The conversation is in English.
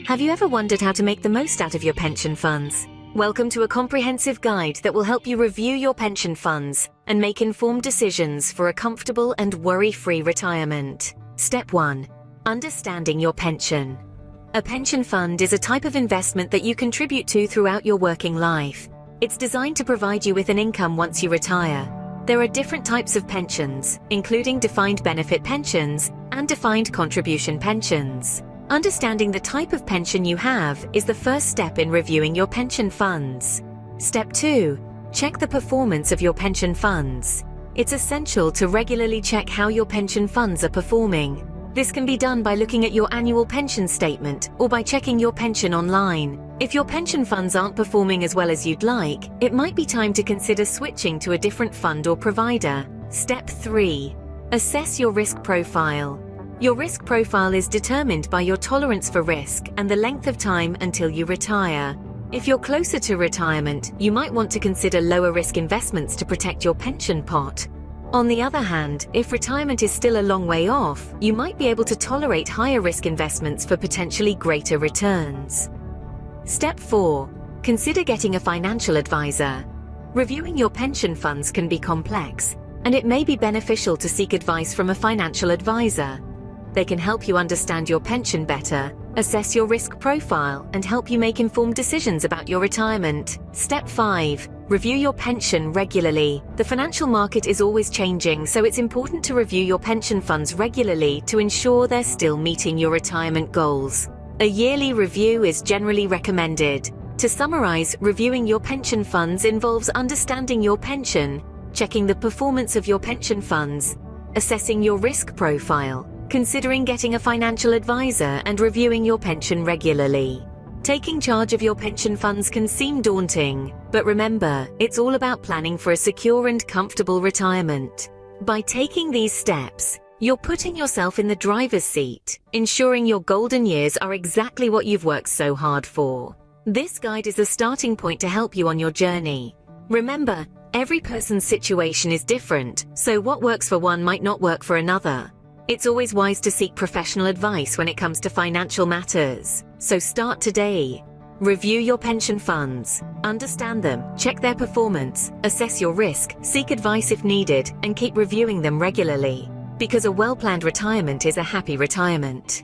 Have you ever wondered how to make the most out of your pension funds? Welcome to a comprehensive guide that will help you review your pension funds and make informed decisions for a comfortable and worry-free retirement. Step 1. Understanding your pension. A pension fund is a type of investment that you contribute to throughout your working life. It's designed to provide you with an income once you retire. There are different types of pensions, including defined benefit pensions and defined contribution pensions. Understanding the type of pension you have is the first step in reviewing your pension funds. Step 2. Check the performance of your pension funds. It's essential to regularly check how your pension funds are performing. This can be done by looking at your annual pension statement or by checking your pension online. If your pension funds aren't performing as well as you'd like, it might be time to consider switching to a different fund or provider. Step 3. Assess your risk profile. Your risk profile is determined by your tolerance for risk and the length of time until you retire. If you're closer to retirement, you might want to consider lower risk investments to protect your pension pot. On the other hand, if retirement is still a long way off, you might be able to tolerate higher risk investments for potentially greater returns. Step 4. Consider getting a financial advisor. Reviewing your pension funds can be complex, and it may be beneficial to seek advice from a financial advisor. They can help you understand your pension better, assess your risk profile, and help you make informed decisions about your retirement. Step 5. Review your pension regularly. The financial market is always changing, so it's important to review your pension funds regularly to ensure they're still meeting your retirement goals. A yearly review is generally recommended. To summarize, reviewing your pension funds involves understanding your pension, checking the performance of your pension funds, assessing your risk profile, considering getting a financial advisor, and reviewing your pension regularly. Taking charge of your pension funds can seem daunting, but remember, it's all about planning for a secure and comfortable retirement. By taking these steps, you're putting yourself in the driver's seat, ensuring your golden years are exactly what you've worked so hard for. This guide is a starting point to help you on your journey. Remember, every person's situation is different, so what works for one might not work for another. It's always wise to seek professional advice when it comes to financial matters. So start today. Review your pension funds, understand them, check their performance, assess your risk, seek advice if needed, and keep reviewing them regularly. Because a well-planned retirement is a happy retirement.